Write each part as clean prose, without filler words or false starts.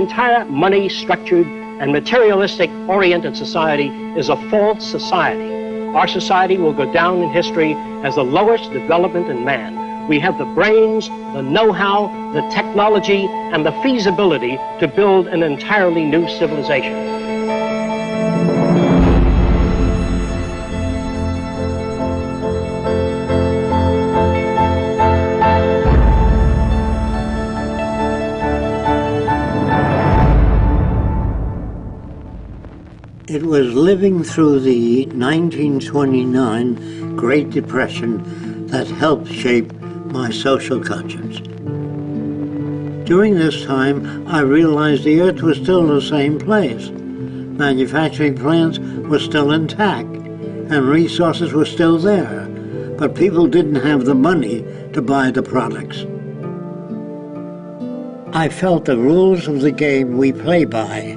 entire money-structured and materialistic-oriented society is a false society. Our society will go down in history as the lowest development in man. We have the brains, the know-how, the technology, and the feasibility to build an entirely new civilization. It was living through the 1929 Great Depression that helped shape my social conscience. During this time, I realized the earth was still the same place. Manufacturing plants were still intact, and resources were still there, but people didn't have the money to buy the products. I felt the rules of the game we play by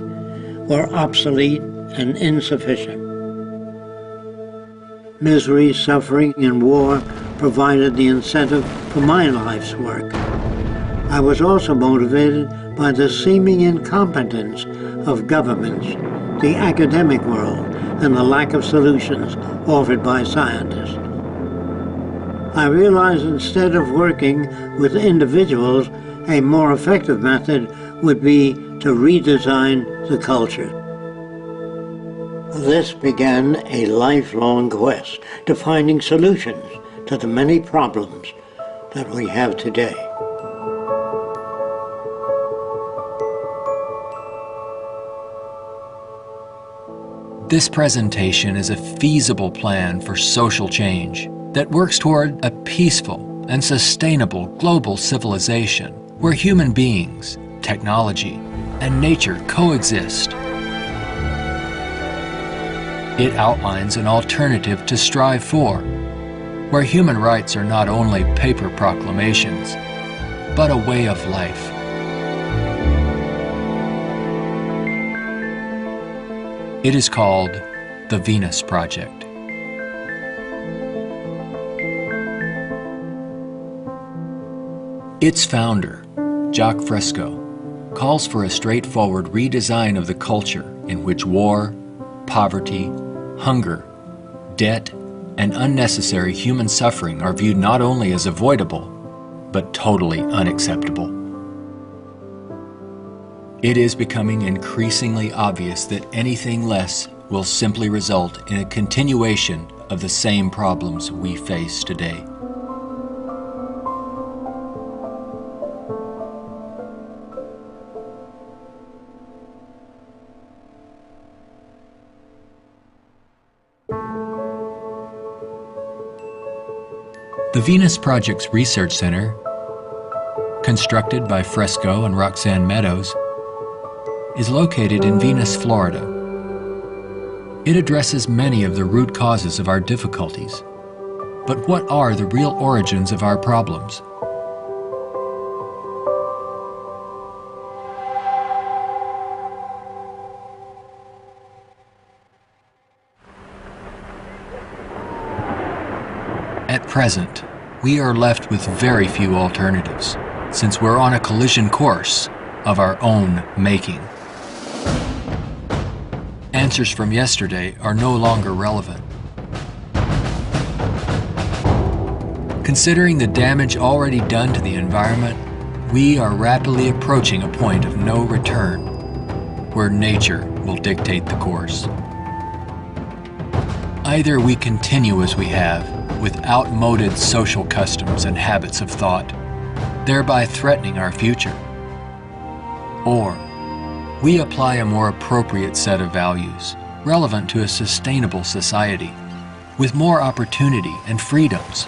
were obsolete and insufficient. Misery, suffering, and war provided the incentive for my life's work. I was also motivated by the seeming incompetence of governments, the academic world, and the lack of solutions offered by scientists. I realized instead of working with individuals, a more effective method would be to redesign the culture. This began a lifelong quest to finding solutions to the many problems that we have today. This presentation is a feasible plan for social change that works toward a peaceful and sustainable global civilization where human beings, technology, and nature coexist. It outlines an alternative to strive for, where human rights are not only paper proclamations, but a way of life. It is called the Venus Project. Its founder, Jacque Fresco, calls for a straightforward redesign of the culture in which war, poverty, hunger, debt, and unnecessary human suffering are viewed not only as avoidable, but totally unacceptable. It is becoming increasingly obvious that anything less will simply result in a continuation of the same problems we face today. The Venus Project's Research Center, constructed by Fresco and Roxanne Meadows, is located in Venus, Florida. It addresses many of the root causes of our difficulties. But what are the real origins of our problems? At present, we are left with very few alternatives, since we're on a collision course of our own making. Answers from yesterday are no longer relevant. Considering the damage already done to the environment, we are rapidly approaching a point of no return, where nature will dictate the course. Either we continue as we have, with outmoded social customs and habits of thought, thereby threatening our future, or we apply a more appropriate set of values, relevant to a sustainable society, with more opportunity and freedoms.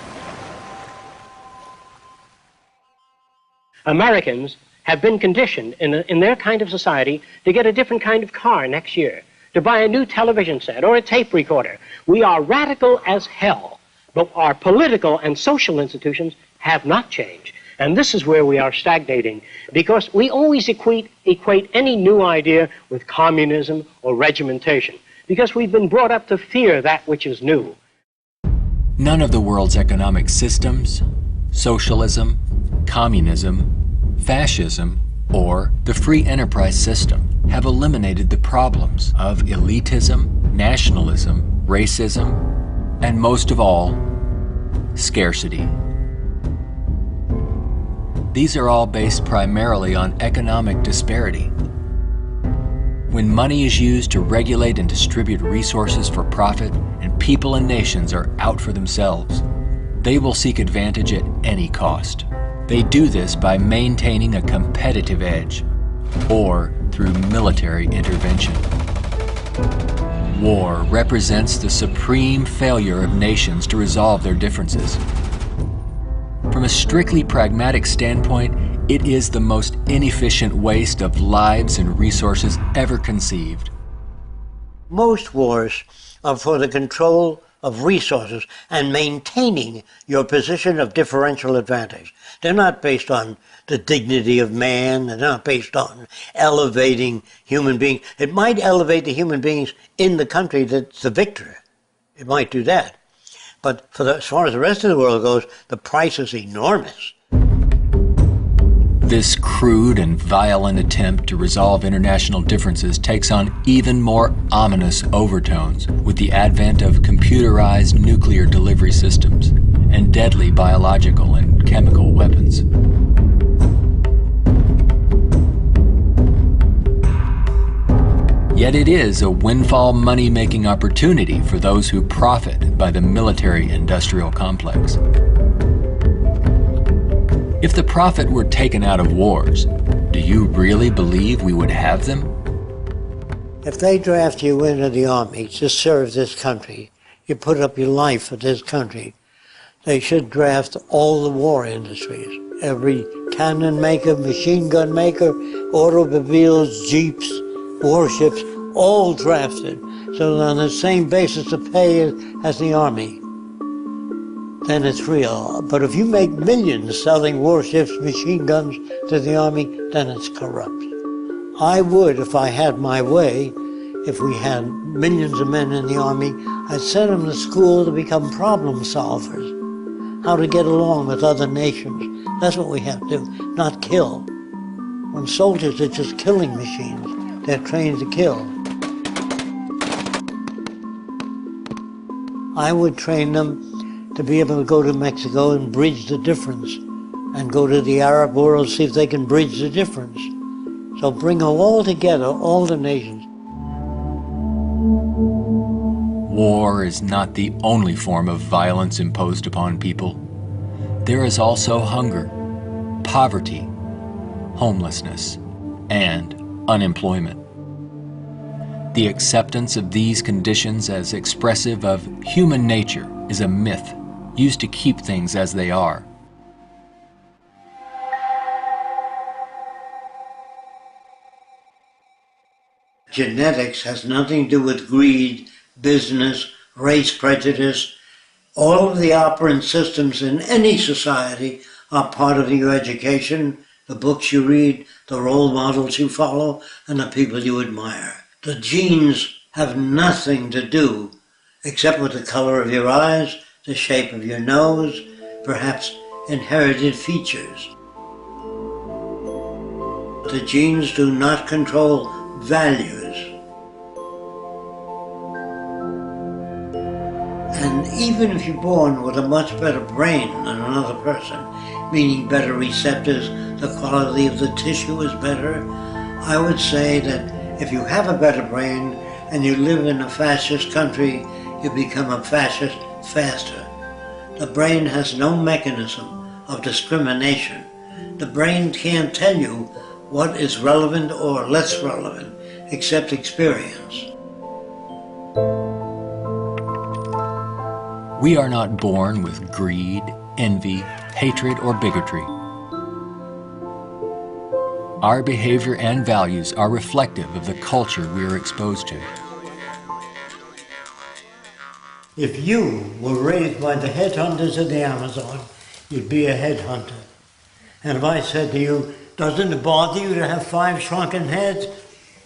Americans have been conditioned in their kind of society to get a different kind of car next year, to buy a new television set or a tape recorder. We are radical as hell, but our political and social institutions have not changed. And this is where we are stagnating, because we always equate any new idea with communism or regimentation, because we've been brought up to fear that which is new. None of the world's economic systems, socialism, communism, fascism, or the free enterprise system have eliminated the problems of elitism, nationalism, racism, and most of all, scarcity. These are all based primarily on economic disparity. When money is used to regulate and distribute resources for profit, and people and nations are out for themselves, they will seek advantage at any cost. They do this by maintaining a competitive edge, or through military intervention. War represents the supreme failure of nations to resolve their differences. From a strictly pragmatic standpoint, it is the most inefficient waste of lives and resources ever conceived. Most wars are for the control of resources and maintaining your position of differential advantage. They're not based on the dignity of man. They're not based on elevating human beings. It might elevate the human beings in the country that's the victor. It might do that. But as far as the rest of the world goes, the price is enormous. This crude and violent attempt to resolve international differences takes on even more ominous overtones with the advent of computerized nuclear delivery systems and deadly biological and chemical weapons. Yet it is a windfall money-making opportunity for those who profit by the military-industrial complex. If the profit were taken out of wars, do you really believe we would have them? If they draft you into the army to serve this country, you put up your life for this country, they should draft all the war industries. Every cannon maker, machine gun maker, automobiles, jeeps, warships, all drafted, so that on the same basis of pay as the army. Then it's real. But if you make millions selling warships, machine guns to the army, then it's corrupt. I would, if I had my way, if we had millions of men in the army, I'd send them to school to become problem solvers, how to get along with other nations. That's what we have to do, not kill. When soldiers are just killing machines, they're trained to kill. I would train them to be able to go to Mexico and bridge the difference, and go to the Arab world, see if they can bridge the difference. So bring them all together, all the nations. War is not the only form of violence imposed upon people. There is also hunger, poverty, homelessness, and unemployment. The acceptance of these conditions as expressive of human nature is a myth used to keep things as they are. Genetics has nothing to do with greed, business, race prejudice. All of the operant systems in any society are part of your education, the books you read, the role models you follow, and the people you admire. The genes have nothing to do except with the color of your eyes, the shape of your nose, perhaps inherited features. The genes do not control values. And even if you're born with a much better brain than another person, meaning better receptors, the quality of the tissue is better, I would say that if you have a better brain and you live in a fascist country, you become a fascist faster. The brain has no mechanism of discrimination. The brain can't tell you what is relevant or less relevant, except experience. We are not born with greed, envy, hatred, or bigotry. Our behavior and values are reflective of the culture we are exposed to. If you were raised by the headhunters of the Amazon, you'd be a headhunter. And if I said to you, doesn't it bother you to have 5 shrunken heads?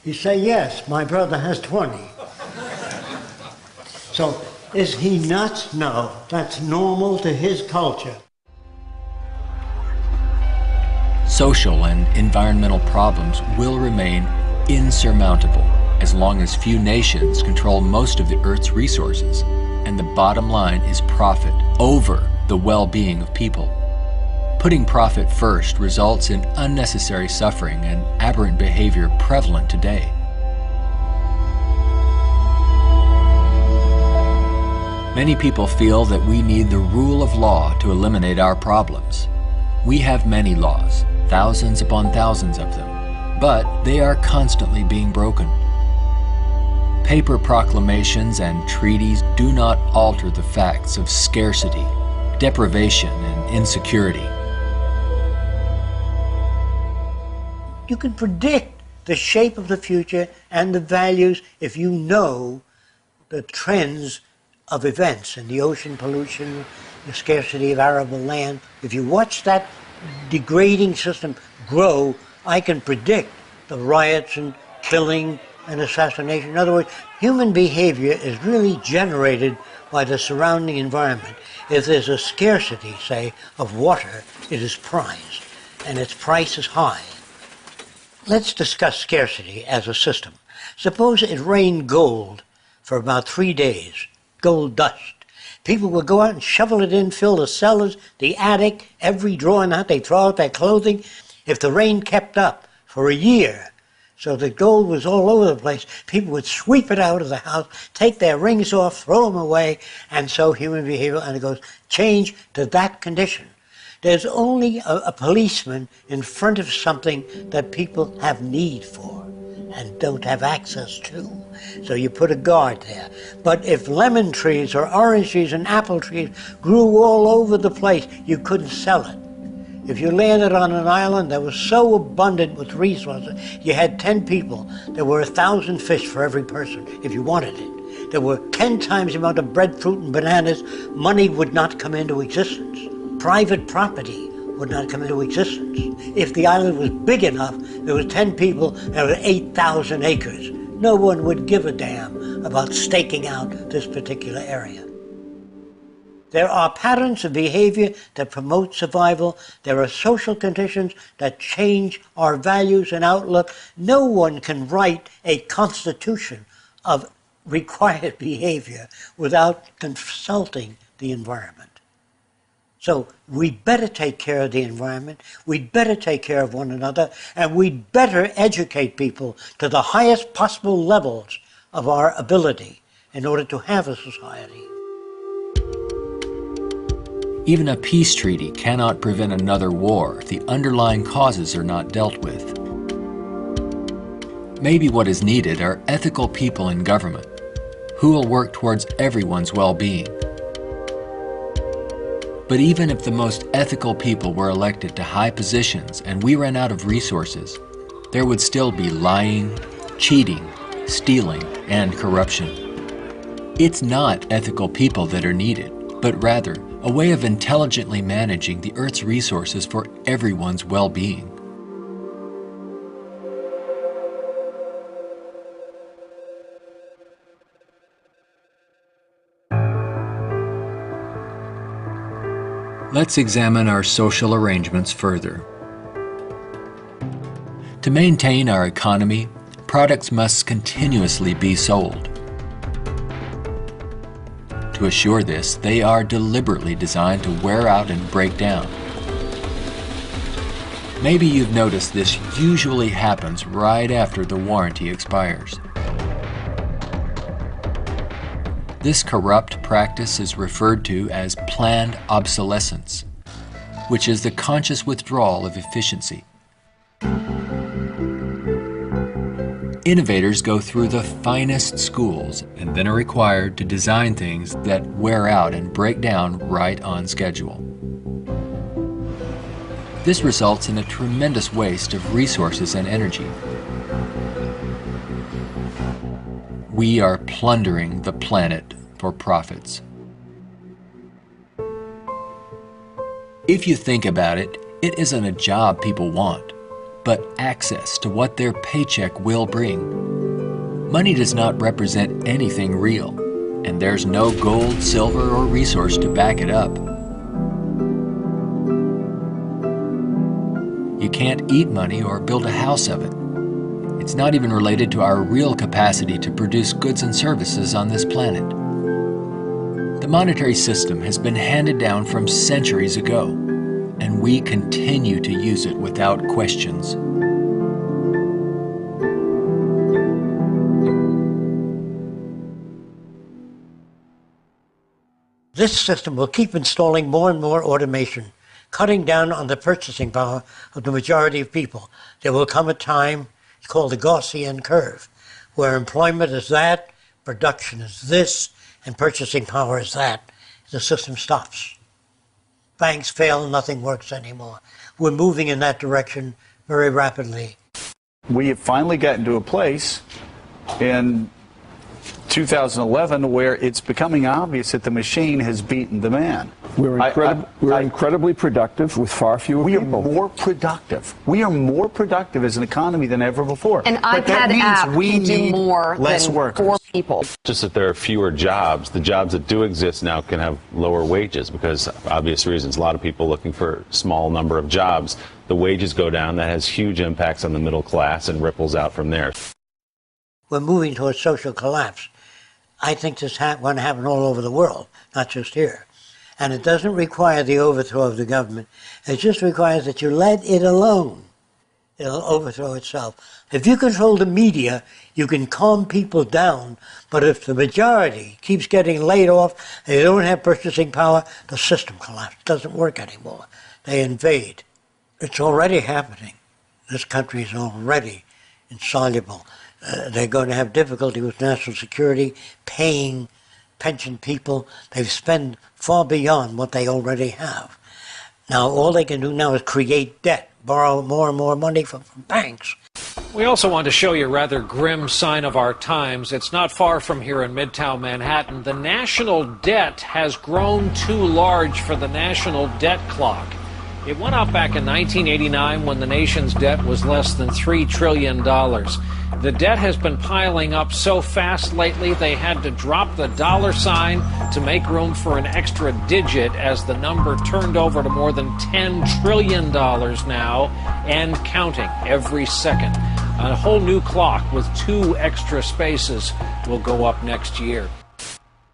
You say, yes, my brother has 20. So, is he nuts? No, that's normal to his culture. social and environmental problems will remain insurmountable as long as few nations control most of the Earth's resources, and the bottom line is profit over the well-being of people. Putting profit first results in unnecessary suffering and aberrant behavior prevalent today. Many people feel that we need the rule of law to eliminate our problems. We have many laws, thousands upon thousands of them, but they are constantly being broken. Paper proclamations and treaties do not alter the facts of scarcity, deprivation, and insecurity. You can predict the shape of the future and the values if you know the trends of events and the ocean pollution, the scarcity of arable land. If you watch that degrading system grow, I can predict the riots and killing and assassination. In other words, human behavior is really generated by the surrounding environment. If there's a scarcity, say, of water, it is prized, and its price is high. Let's discuss scarcity as a system. Suppose it rained gold for about 3 days, gold dust. People would go out and shovel it in, fill the cellars, the attic, every drawer in that. They throw out their clothing. If the rain kept up for a year, so the gold was all over the place, people would sweep it out of the house, take their rings off, throw them away, and so human behavior undergoes change to that condition. There's only a policeman in front of something that people have need for and don't have access to. So you put a guard there. But if lemon trees or orange trees and apple trees grew all over the place, you couldn't sell it. If you landed on an island that was so abundant with resources, you had 10 people, there were 1,000 fish for every person if you wanted it. There were 10 times the amount of breadfruit and bananas, money would not come into existence. Private property would not come into existence. If the island was big enough, there was 10 people, there were 8,000 acres. No one would give a damn about staking out this particular area. There are patterns of behavior that promote survival. There are social conditions that change our values and outlook. No one can write a constitution of required behavior without consulting the environment. So we'd better take care of the environment, we'd better take care of one another, and we'd better educate people to the highest possible levels of our ability in order to have a society. Even a peace treaty cannot prevent another war if the underlying causes are not dealt with. Maybe what is needed are ethical people in government who will work towards everyone's well-being. But even if the most ethical people were elected to high positions and we ran out of resources, there would still be lying, cheating, stealing, and corruption. It's not ethical people that are needed, but rather a way of intelligently managing the Earth's resources for everyone's well-being. Let's examine our social arrangements further. To maintain our economy, products must continuously be sold. To assure this, they are deliberately designed to wear out and break down. Maybe you've noticed this usually happens right after the warranty expires. This corrupt practice is referred to as planned obsolescence, which is the conscious withdrawal of efficiency. Innovators go through the finest schools and then are required to design things that wear out and break down right on schedule. This results in a tremendous waste of resources and energy. We are plundering the planet for profits. If you think about it, it isn't a job people want, but access to what their paycheck will bring. Money does not represent anything real, and there's no gold, silver, or resource to back it up. You can't eat money or build a house of it. It's not even related to our real capacity to produce goods and services on this planet. The monetary system has been handed down from centuries ago, and we continue to use it without questions. This system will keep installing more and more automation, cutting down on the purchasing power of the majority of people. There will come a time, it's called the Gaussian curve, where employment is that, production is this, and purchasing power is that. The system stops. Banks fail, nothing works anymore. We're moving in that direction very rapidly. We have finally gotten to a place in 2011 where it's becoming obvious that the machine has beaten the man. We're incredibly productive with far fewer people. We are more productive. We are more productive as an economy than ever before. An iPad app can do more than 4 people. Just that there are fewer jobs. The jobs that do exist now can have lower wages because of obvious reasons. A lot of people looking for a small number of jobs. The wages go down. That has huge impacts on the middle class and ripples out from there. We're moving towards social collapse. I think this is going to happen all over the world, not just here. And it doesn't require the overthrow of the government. It just requires that you let it alone. It'll overthrow itself. If you control the media, you can calm people down. But if the majority keeps getting laid off and they don't have purchasing power, the system collapses. It doesn't work anymore. They invade. It's already happening. This country is already insoluble. They're going to have difficulty with national security, paying pension people. They've spent far beyond what they already have. Now, all they can do now is create debt, borrow more and more money from banks. We also want to show you a rather grim sign of our times. It's not far from here in Midtown Manhattan. The national debt has grown too large for the national debt clock. It went up back in 1989 when the nation's debt was less than $3 trillion. The debt has been piling up so fast lately they had to drop the dollar sign to make room for an extra digit as the number turned over to more than $10 trillion now and counting every second. A whole new clock with 2 extra spaces will go up next year.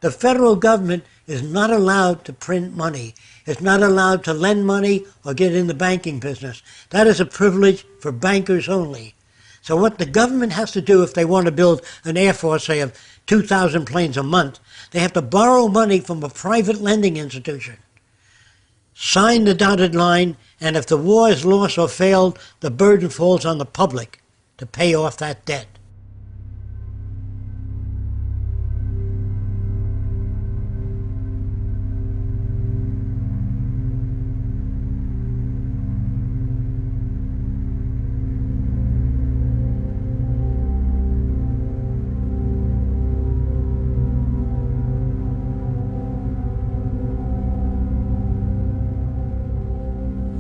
The federal government is not allowed to print money. It's not allowed to lend money or get in the banking business. That is a privilege for bankers only. So what the government has to do if they want to build an air force, say, of 2,000 planes a month, they have to borrow money from a private lending institution, sign the dotted line, and if the war is lost or failed, the burden falls on the public to pay off that debt.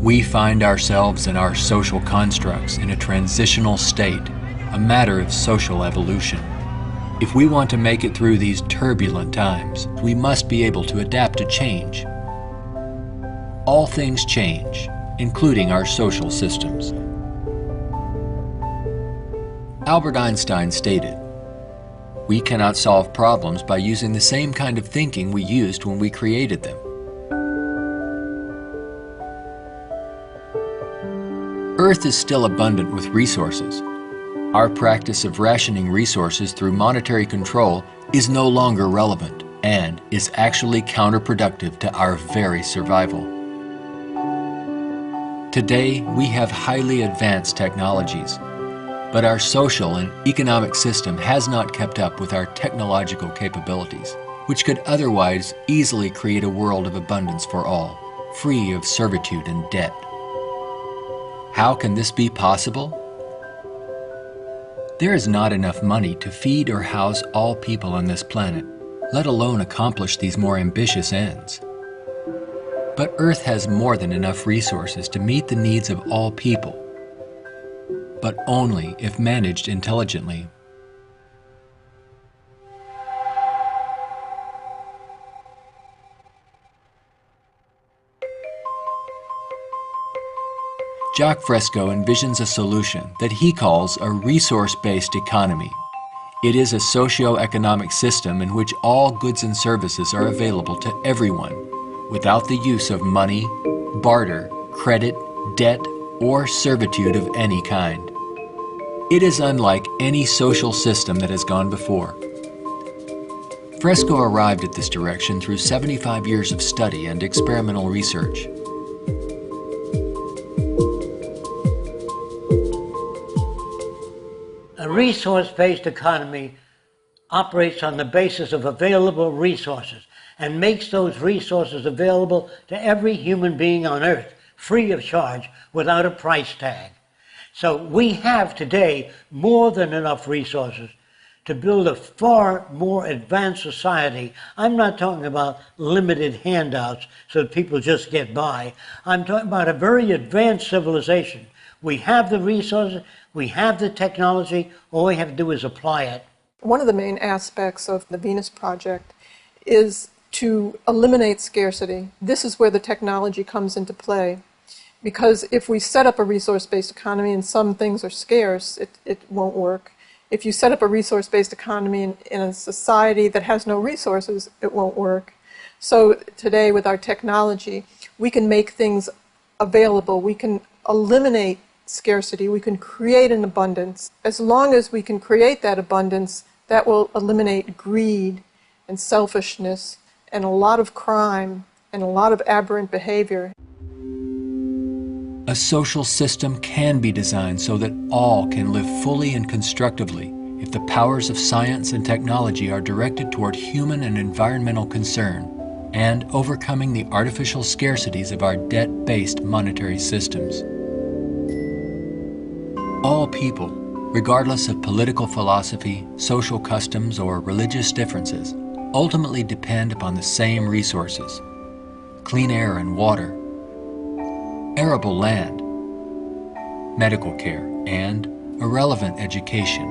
We find ourselves and our social constructs in a transitional state, a matter of social evolution. If we want to make it through these turbulent times, we must be able to adapt to change. All things change, including our social systems. Albert Einstein stated, "We cannot solve problems by using the same kind of thinking we used when we created them." Earth is still abundant with resources. Our practice of rationing resources through monetary control is no longer relevant and is actually counterproductive to our very survival. Today, we have highly advanced technologies, but our social and economic system has not kept up with our technological capabilities, which could otherwise easily create a world of abundance for all, free of servitude and debt. How can this be possible? There is not enough money to feed or house all people on this planet, let alone accomplish these more ambitious ends. But Earth has more than enough resources to meet the needs of all people, but only if managed intelligently. Jacque Fresco envisions a solution that he calls a resource-based economy. It is a socio-economic system in which all goods and services are available to everyone without the use of money, barter, credit, debt, or servitude of any kind. It is unlike any social system that has gone before. Fresco arrived at this direction through 75 years of study and experimental research. A resource-based economy operates on the basis of available resources and makes those resources available to every human being on earth, free of charge, without a price tag. So we have today more than enough resources to build a far more advanced society. I'm not talking about limited handouts so that people just get by. I'm talking about a very advanced civilization. We have the resources, we have the technology, all we have to do is apply it. One of the main aspects of the Venus Project is to eliminate scarcity. This is where the technology comes into play. Because if we set up a resource-based economy and some things are scarce, it won't work. If you set up a resource-based economy in a society that has no resources, it won't work. So today with our technology, we can make things available. We can eliminate scarcity. We can create an abundance. As long as we can create that abundance, that will eliminate greed and selfishness and a lot of crime and a lot of aberrant behavior. A social system can be designed so that all can live fully and constructively if the powers of science and technology are directed toward human and environmental concern and overcoming the artificial scarcities of our debt-based monetary systems. All people, regardless of political philosophy, social customs, or religious differences, ultimately depend upon the same resources: clean air and water, arable land, medical care, and a relevant education.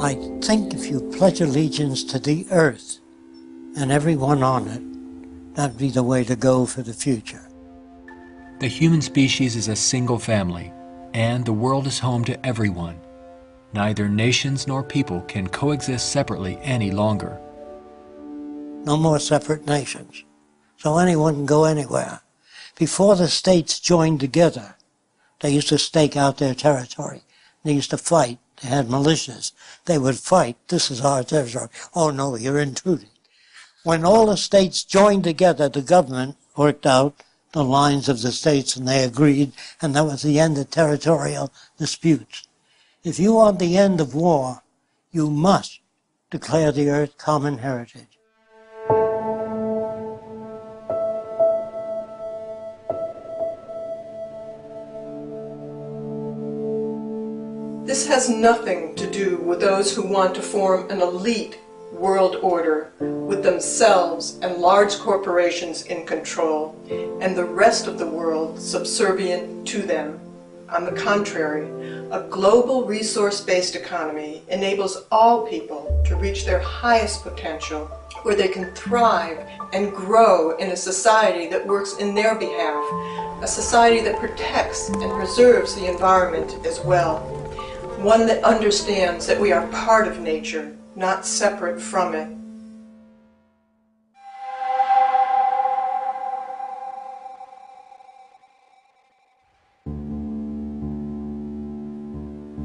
I think if you pledge allegiance to the earth and everyone on it, that'd be the way to go for the future. The human species is a single family, and the world is home to everyone. Neither nations nor people can coexist separately any longer. No more separate nations. So anyone can go anywhere. Before the states joined together, they used to stake out their territory. They used to fight. They had militias. They would fight. This is our territory. Oh no, you're intruding. When all the states joined together, the government worked out the lines of the states and they agreed, and that was the end of territorial disputes. If you want the end of war, you must declare the earth common heritage. This has nothing to do with those who want to form an elite world order with themselves and large corporations in control and the rest of the world subservient to them. On the contrary, a global resource-based economy enables all people to reach their highest potential, where they can thrive and grow in a society that works in their behalf, a society that protects and preserves the environment as well, one that understands that we are part of nature, not separate from it.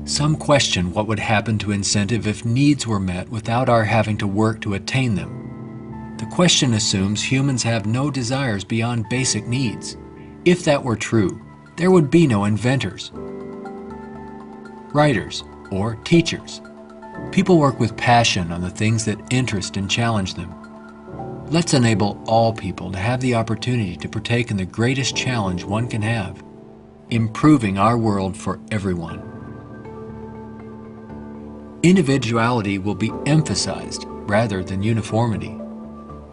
Some question what would happen to incentive if needs were met without our having to work to attain them. The question assumes humans have no desires beyond basic needs. If that were true, there would be no inventors, writers, or teachers. People work with passion on the things that interest and challenge them. Let's enable all people to have the opportunity to partake in the greatest challenge one can have, improving our world for everyone. Individuality will be emphasized rather than uniformity.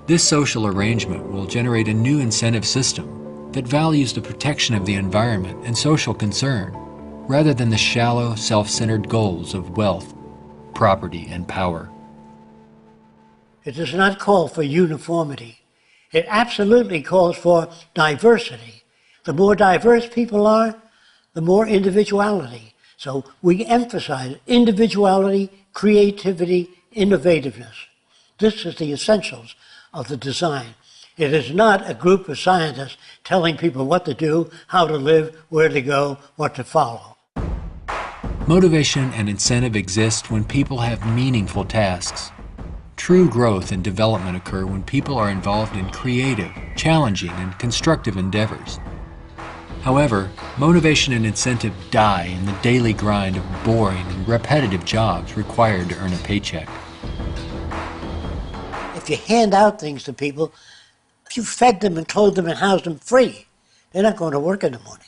This social arrangement will generate a new incentive system that values the protection of the environment and social concern, rather than the shallow, self-centered goals of wealth, property, and power. It does not call for uniformity. It absolutely calls for diversity. The more diverse people are, the more individuality. So we emphasize individuality, creativity, innovativeness. This is the essentials of the design. It is not a group of scientists telling people what to do, how to live, where to go, what to follow. Motivation and incentive exist when people have meaningful tasks. True growth and development occur when people are involved in creative, challenging, and constructive endeavors. However, motivation and incentive die in the daily grind of boring and repetitive jobs required to earn a paycheck. If you hand out things to people, if you fed them and clothed them and housed them free, they're not going to work in the morning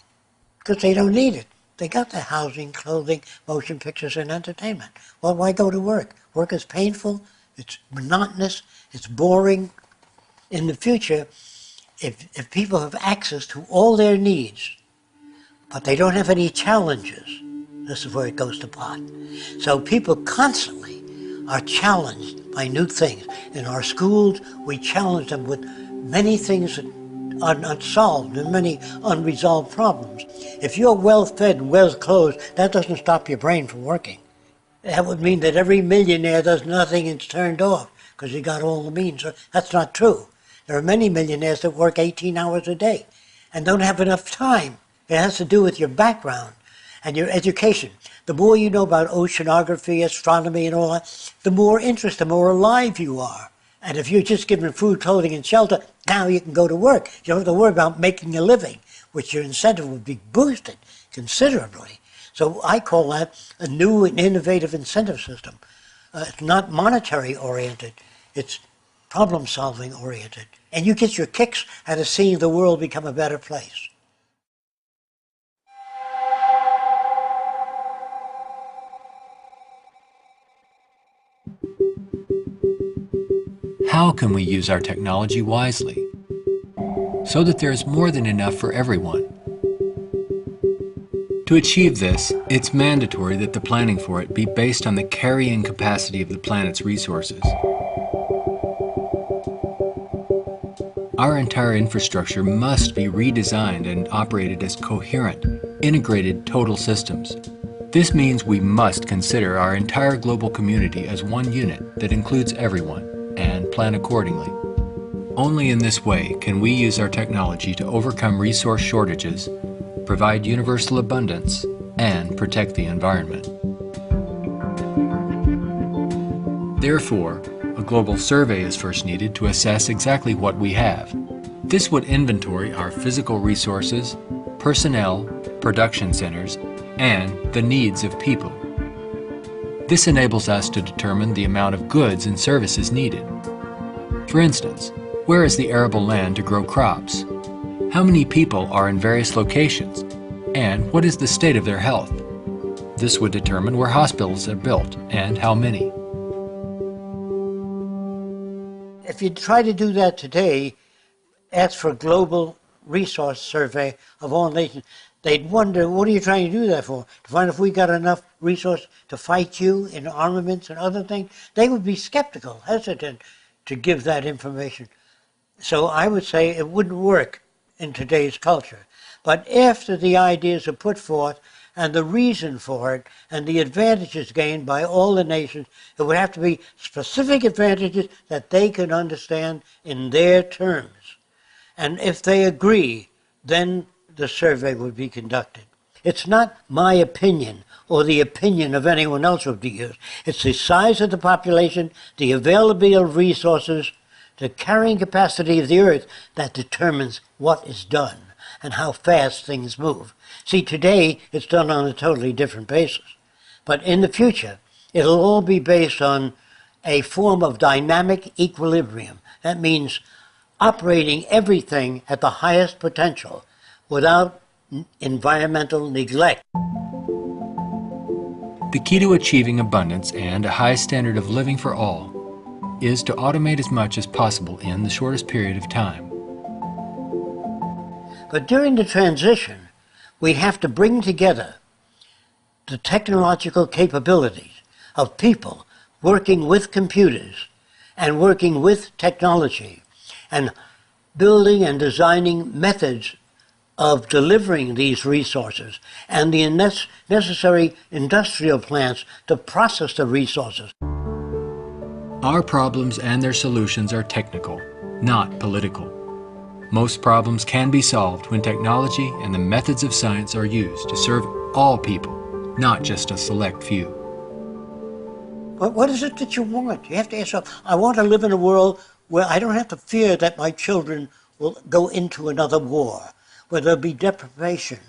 because they don't need it. They got their housing, clothing, motion pictures, and entertainment. Well, why go to work? Work is painful, it's monotonous, it's boring. In the future, if people have access to all their needs, but they don't have any challenges, this is where it goes to pot. So people constantly are challenged by new things. In our schools, we challenge them with many things that are not solved and many unresolved problems. If you're well-fed and well-clothed, that doesn't stop your brain from working. That would mean that every millionaire does nothing and is turned off because he got all the means. That's not true. There are many millionaires that work 18 hours a day and don't have enough time. It has to do with your background and your education. The more you know about oceanography, astronomy, and all that, the more interest, the more alive you are. And if you're just given food, clothing, and shelter, now you can go to work. You don't have to worry about making a living, which your incentive would be boosted considerably. So I call that a new and innovative incentive system. It's not monetary oriented, it's problem solving oriented. And you get your kicks out of seeing the world become a better place. How can we use our technology wisely so that there is more than enough for everyone? To achieve this, it's mandatory that the planning for it be based on the carrying capacity of the planet's resources. Our entire infrastructure must be redesigned and operated as coherent, integrated total systems. This means we must consider our entire global community as one unit that includes everyone and plan accordingly. Only in this way can we use our technology to overcome resource shortages, provide universal abundance, and protect the environment. Therefore, a global survey is first needed to assess exactly what we have. This would inventory our physical resources, personnel, production centers, and the needs of people. This enables us to determine the amount of goods and services needed. For instance, where is the arable land to grow crops? How many people are in various locations? And what is the state of their health? This would determine where hospitals are built and how many. If you try to do that today, ask for a global resource survey of all nations, they'd wonder, what are you trying to do that for? To find if we got enough resource to fight you in armaments and other things? They would be skeptical, hesitant to give that information. So I would say it wouldn't work in today's culture. But after the ideas are put forth and the reason for it and the advantages gained by all the nations, it would have to be specific advantages that they can understand in their terms. And if they agree, then the survey would be conducted. It's not my opinion or the opinion of anyone else would be used. It's the size of the population, the availability of resources, the carrying capacity of the earth that determines what is done and how fast things move. See, today it's done on a totally different basis. But in the future, it'll all be based on a form of dynamic equilibrium. That means operating everything at the highest potential without environmental neglect. The key to achieving abundance and a high standard of living for all is to automate as much as possible in the shortest period of time. But during the transition, we have to bring together the technological capabilities of people working with computers and working with technology and building and designing methods of delivering these resources and the necessary industrial plants to process the resources. Our problems and their solutions are technical, not political. Most problems can be solved when technology and the methods of science are used to serve all people, not just a select few. But what is it that you want? You have to ask yourself, I want to live in a world where I don't have to fear that my children will go into another war, where there'll be deprivation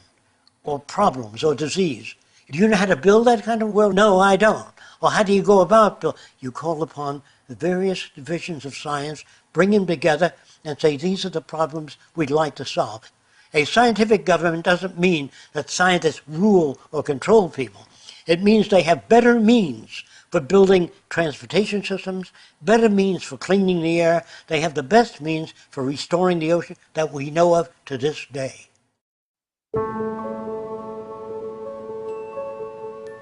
or problems or disease. Do you know how to build that kind of world? No, I don't. Well, how do you go about building? You call upon the various divisions of science, bring them together, and say, these are the problems we'd like to solve. A scientific government doesn't mean that scientists rule or control people. It means they have better means for building transportation systems, better means for cleaning the air. They have the best means for restoring the ocean that we know of to this day.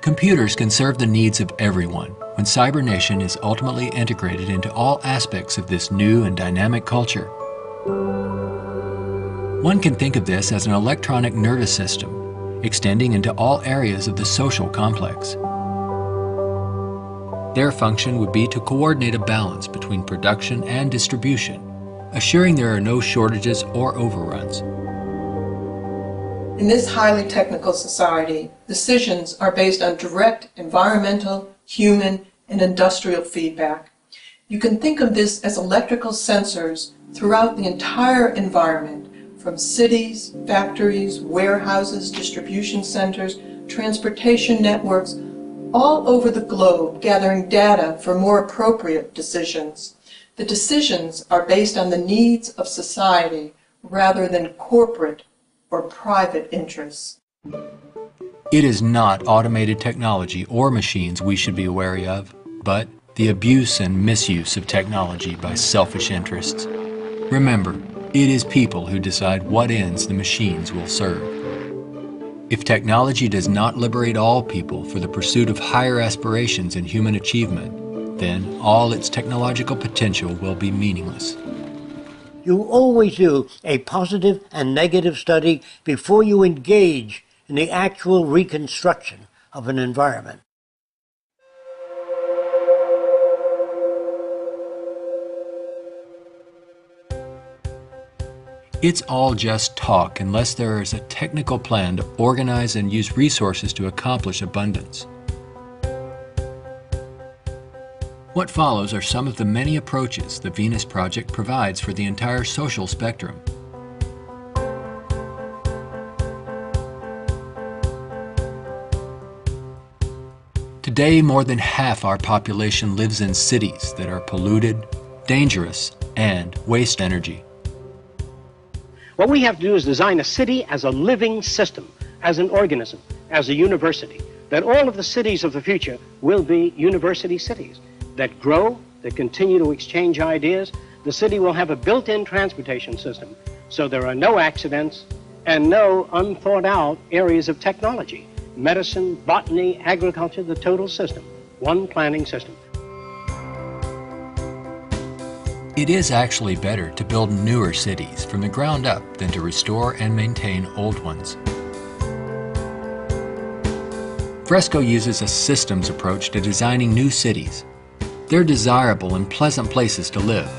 Computers can serve the needs of everyone when cybernation is ultimately integrated into all aspects of this new and dynamic culture. One can think of this as an electronic nervous system, extending into all areas of the social complex. Their function would be to coordinate a balance between production and distribution, assuring there are no shortages or overruns. In this highly technical society, decisions are based on direct environmental, human, and industrial feedback. You can think of this as electrical sensors throughout the entire environment, from cities, factories, warehouses, distribution centers, transportation networks, all over the globe, gathering data for more appropriate decisions. The decisions are based on the needs of society rather than corporate or private interests. It is not automated technology or machines we should be wary of, but the abuse and misuse of technology by selfish interests. Remember, it is people who decide what ends the machines will serve. If technology does not liberate all people for the pursuit of higher aspirations in human achievement, then all its technological potential will be meaningless. You always do a positive and negative study before you engage in the actual reconstruction of an environment. It's all just talk unless there is a technical plan to organize and use resources to accomplish abundance. What follows are some of the many approaches the Venus Project provides for the entire social spectrum. Today, more than half our population lives in cities that are polluted, dangerous, and waste energy. What we have to do is design a city as a living system, as an organism, as a university, that all of the cities of the future will be university cities that grow, that continue to exchange ideas. The city will have a built-in transportation system, so there are no accidents and no unthought out areas of technology. Medicine, botany, agriculture, the total system, one planning system. It is actually better to build newer cities from the ground up than to restore and maintain old ones. Fresco uses a systems approach to designing new cities. They're desirable and pleasant places to live.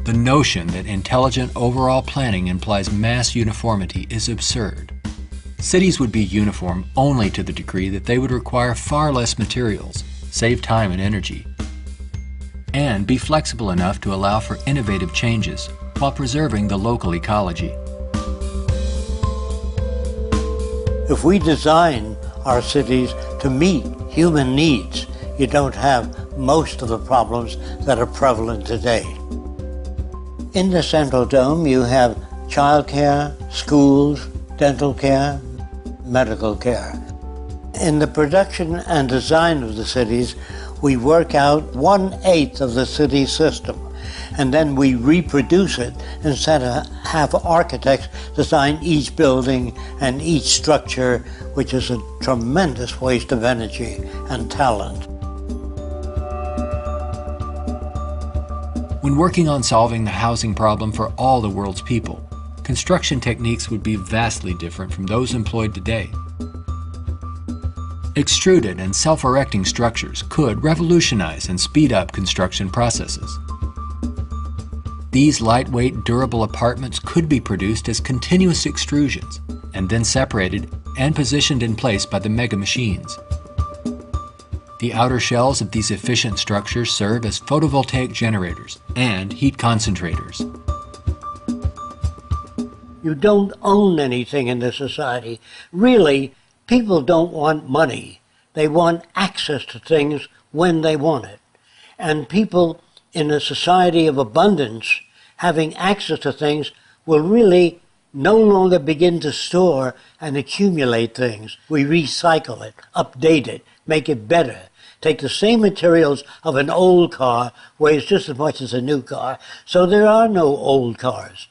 The notion that intelligent overall planning implies mass uniformity is absurd. Cities would be uniform only to the degree that they would require far less materials, save time and energy, and be flexible enough to allow for innovative changes while preserving the local ecology. If we design our cities to meet human needs, you don't have most of the problems that are prevalent today. In the Central Dome, you have childcare, schools, dental care, medical care. In the production and design of the cities, we work out 1/8 of the city system, and then we reproduce it instead of have architects design each building and each structure, which is a tremendous waste of energy and talent. When working on solving the housing problem for all the world's people, construction techniques would be vastly different from those employed today. Extruded and self-erecting structures could revolutionize and speed up construction processes. These lightweight, durable apartments could be produced as continuous extrusions and then separated and positioned in place by the mega machines. The outer shells of these efficient structures serve as photovoltaic generators and heat concentrators. You don't own anything in this society. Really, people don't want money. They want access to things when they want it. And people in a society of abundance, having access to things, will really no longer begin to store and accumulate things. We recycle it, update it, make it better. Take the same materials of an old car, weighs just as much as a new car, so there are no old cars.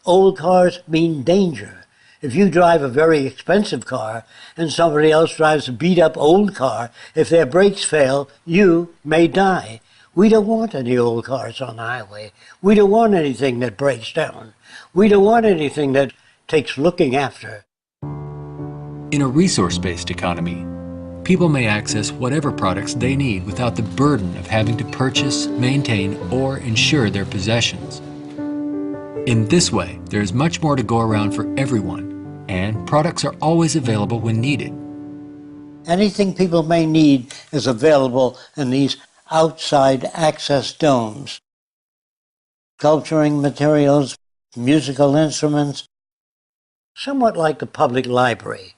Old cars mean danger. If you drive a very expensive car and somebody else drives a beat-up old car, if their brakes fail, you may die. We don't want any old cars on the highway. We don't want anything that breaks down. We don't want anything that takes looking after. In a resource-based economy, people may access whatever products they need without the burden of having to purchase, maintain, or insure their possessions. In this way, there is much more to go around for everyone, and products are always available when needed. Anything people may need is available in these outside access domes. Sculpturing materials, musical instruments, somewhat like the public library.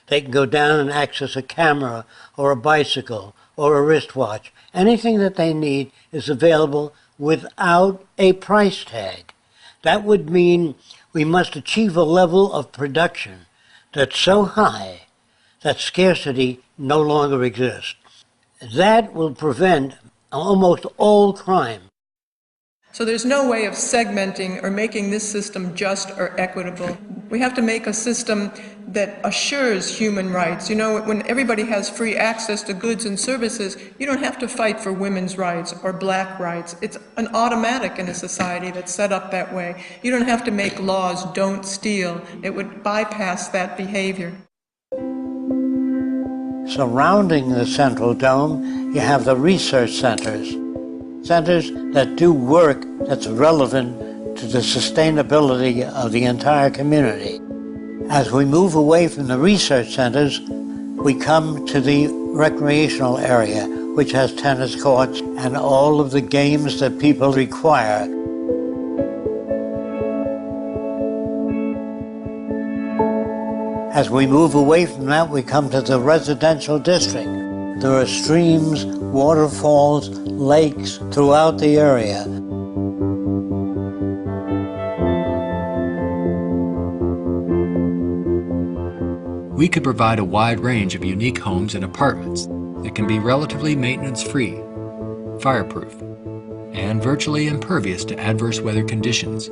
They can go down and access a camera or a bicycle or a wristwatch. Anything that they need is available without a price tag. That would mean we must achieve a level of production that's so high that scarcity no longer exists. That will prevent almost all crime. So there's no way of segmenting or making this system just or equitable. We have to make a system that assures human rights. You know, when everybody has free access to goods and services, you don't have to fight for women's rights or black rights. It's an automatic in a society that's set up that way. You don't have to make laws, don't steal. It would bypass that behavior. Surrounding the central dome, you have the research centers. Centers that do work that's relevant to the sustainability of the entire community. As we move away from the research centers, we come to the recreational area, which has tennis courts and all of the games that people require. As we move away from that, we come to the residential district. There are streams, waterfalls, lakes throughout the area. We could provide a wide range of unique homes and apartments that can be relatively maintenance-free, fireproof, and virtually impervious to adverse weather conditions.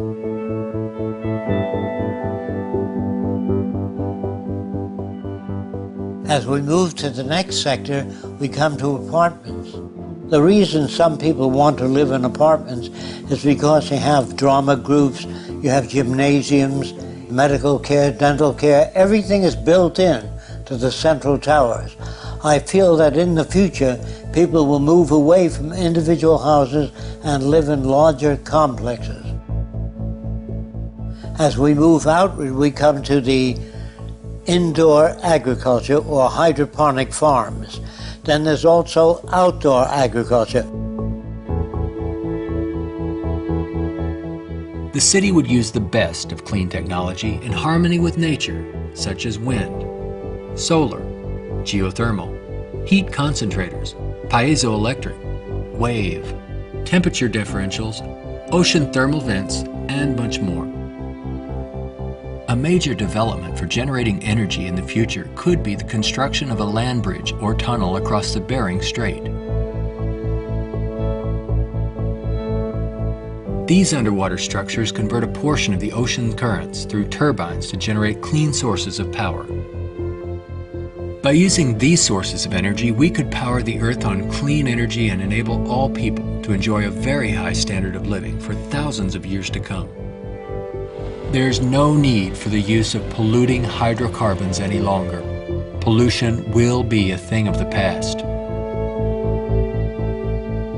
As we move to the next sector, we come to apartments. The reason some people want to live in apartments is because you have drama groups, you have gymnasiums, medical care, dental care, everything is built in to the central towers. I feel that in the future, people will move away from individual houses and live in larger complexes. As we move outward, we come to the indoor agriculture or hydroponic farms. Then there's also outdoor agriculture. The city would use the best of clean technology in harmony with nature, such as wind, solar, geothermal, heat concentrators, piezoelectric, wave, temperature differentials, ocean thermal vents, and much more. A major development for generating energy in the future could be the construction of a land bridge or tunnel across the Bering Strait. These underwater structures convert a portion of the ocean currents through turbines to generate clean sources of power. By using these sources of energy, we could power the Earth on clean energy and enable all people to enjoy a very high standard of living for thousands of years to come. There's no need for the use of polluting hydrocarbons any longer. Pollution will be a thing of the past.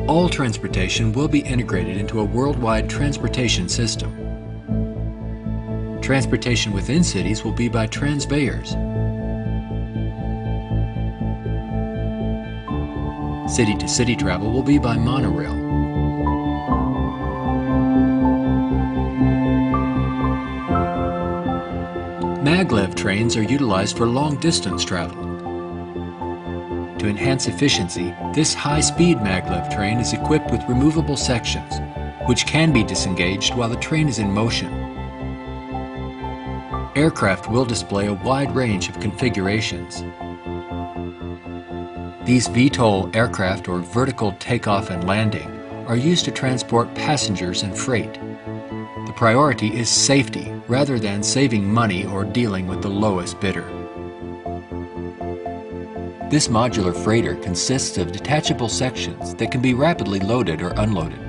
All transportation will be integrated into a worldwide transportation system. Transportation within cities will be by transveyors. City-to-city travel will be by monorail. Maglev trains are utilized for long-distance travel. To enhance efficiency, this high-speed maglev train is equipped with removable sections, which can be disengaged while the train is in motion. Aircraft will display a wide range of configurations. These VTOL aircraft, or vertical takeoff and landing, are used to transport passengers and freight. The priority is safety rather than saving money or dealing with the lowest bidder. This modular freighter consists of detachable sections that can be rapidly loaded or unloaded.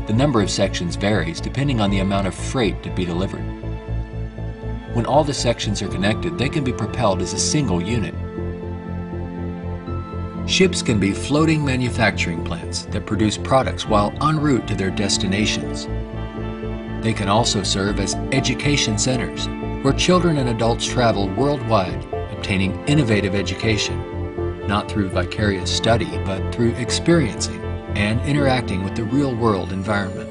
The number of sections varies depending on the amount of freight to be delivered. When all the sections are connected, they can be propelled as a single unit. Ships can be floating manufacturing plants that produce products while en route to their destinations. They can also serve as education centers, where children and adults travel worldwide, obtaining innovative education, not through vicarious study, but through experiencing and interacting with the real-world environment.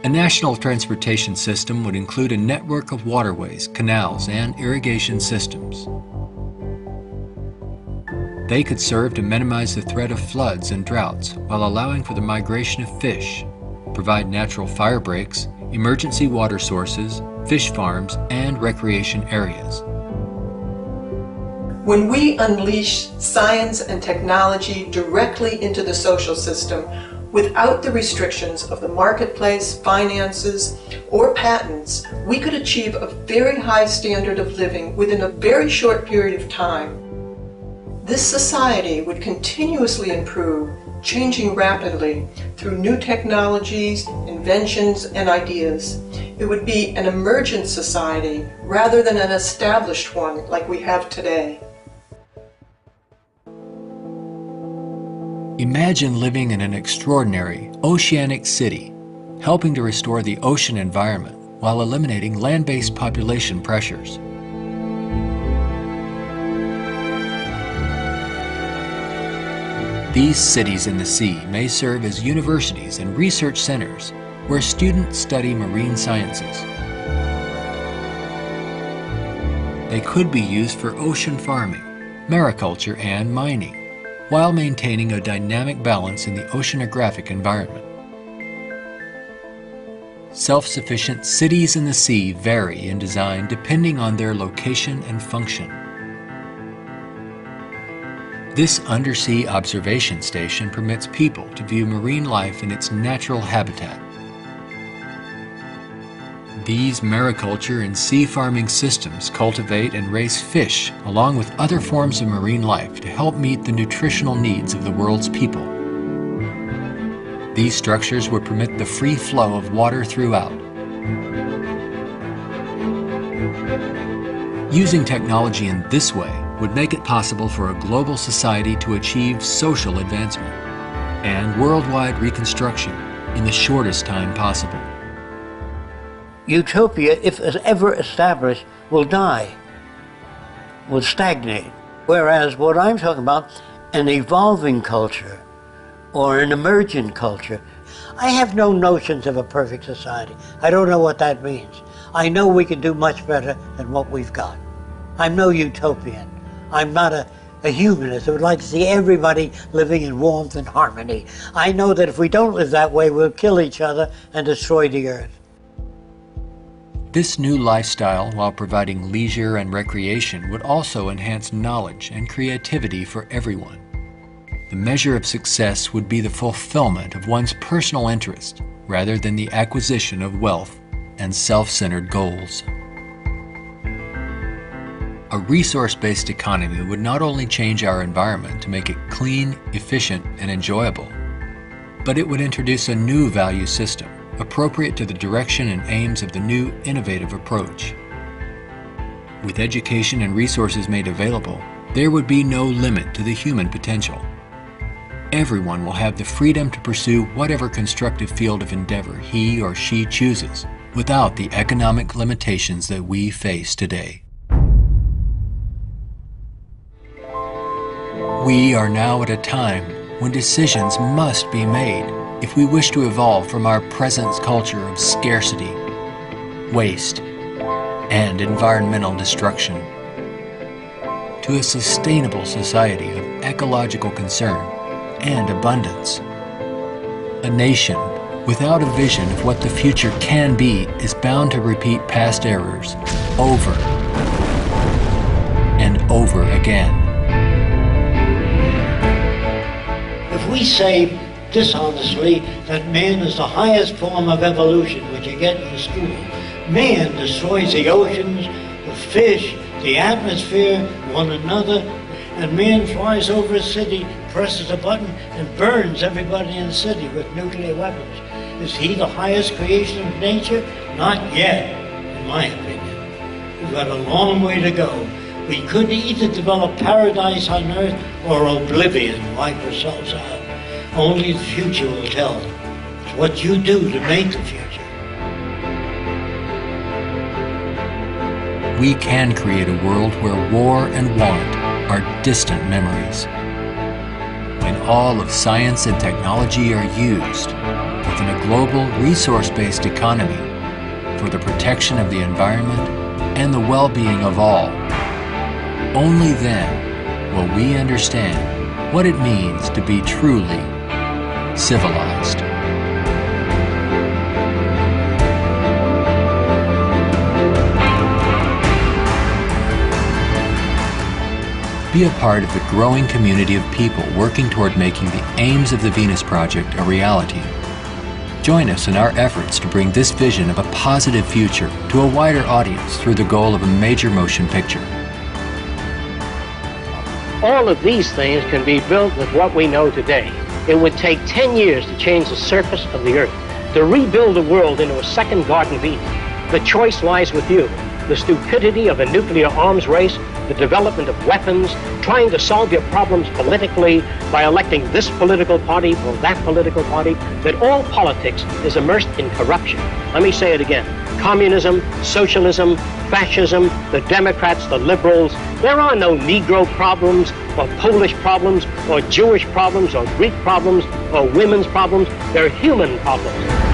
A national transportation system would include a network of waterways, canals, and irrigation systems. They could serve to minimize the threat of floods and droughts while allowing for the migration of fish, provide natural fire breaks, emergency water sources, fish farms, and recreation areas. When we unleash science and technology directly into the social system without the restrictions of the marketplace, finances, or patents, we could achieve a very high standard of living within a very short period of time. This society would continuously improve, changing rapidly through new technologies, inventions, and ideas. It would be an emergent society rather than an established one like we have today. Imagine living in an extraordinary oceanic city, helping to restore the ocean environment while eliminating land-based population pressures. These cities in the sea may serve as universities and research centers where students study marine sciences. They could be used for ocean farming, mariculture, and mining, while maintaining a dynamic balance in the oceanographic environment. Self-sufficient cities in the sea vary in design depending on their location and function. This undersea observation station permits people to view marine life in its natural habitat. These mariculture and sea farming systems cultivate and raise fish along with other forms of marine life to help meet the nutritional needs of the world's people. These structures would permit the free flow of water throughout. Using technology in this way would make it possible for a global society to achieve social advancement and worldwide reconstruction in the shortest time possible. Utopia, if it's ever established, will die, will stagnate. Whereas what I'm talking about, an evolving culture or an emergent culture, I have no notions of a perfect society. I don't know what that means. I know we can do much better than what we've got. I'm no utopian. I'm not a humanist who would like to see everybody living in warmth and harmony. I know that if we don't live that way, we'll kill each other and destroy the earth. This new lifestyle, while providing leisure and recreation, would also enhance knowledge and creativity for everyone. The measure of success would be the fulfillment of one's personal interest, rather than the acquisition of wealth and self-centered goals. A resource-based economy would not only change our environment to make it clean, efficient, and enjoyable, but it would introduce a new value system appropriate to the direction and aims of the new innovative approach. With education and resources made available, there would be no limit to the human potential. Everyone will have the freedom to pursue whatever constructive field of endeavor he or she chooses, without the economic limitations that we face today. We are now at a time when decisions must be made if we wish to evolve from our present culture of scarcity, waste, and environmental destruction to a sustainable society of ecological concern and abundance. A nation without a vision of what the future can be is bound to repeat past errors over and over again. If we say dishonestly that man is the highest form of evolution which you get in school, man destroys the oceans, the fish, the atmosphere, one another, and man flies over a city, presses a button, and burns everybody in the city with nuclear weapons. Is he the highest creation of nature? Not yet, in my opinion. We've got a long way to go. We could either develop paradise on earth or oblivion, wipe ourselves out. Only the future will tell. It's what you do to make the future. We can create a world where war and want are distant memories. When all of science and technology are used within a global resource-based economy for the protection of the environment and the well-being of all, only then will we understand what it means to be truly civilized. Be a part of the growing community of people working toward making the aims of the Venus Project a reality. Join us in our efforts to bring this vision of a positive future to a wider audience through the goal of a major motion picture. All of these things can be built with what we know today. It would take 10 years to change the surface of the earth, to rebuild the world into a second Garden of Eden. The choice lies with you. The stupidity of a nuclear arms race, the development of weapons, trying to solve your problems politically by electing this political party or that political party, that all politics is immersed in corruption. Let me say it again. Communism, socialism, fascism, the Democrats, the liberals, there are no Negro problems or Polish problems or Jewish problems or Greek problems or women's problems. They're human problems.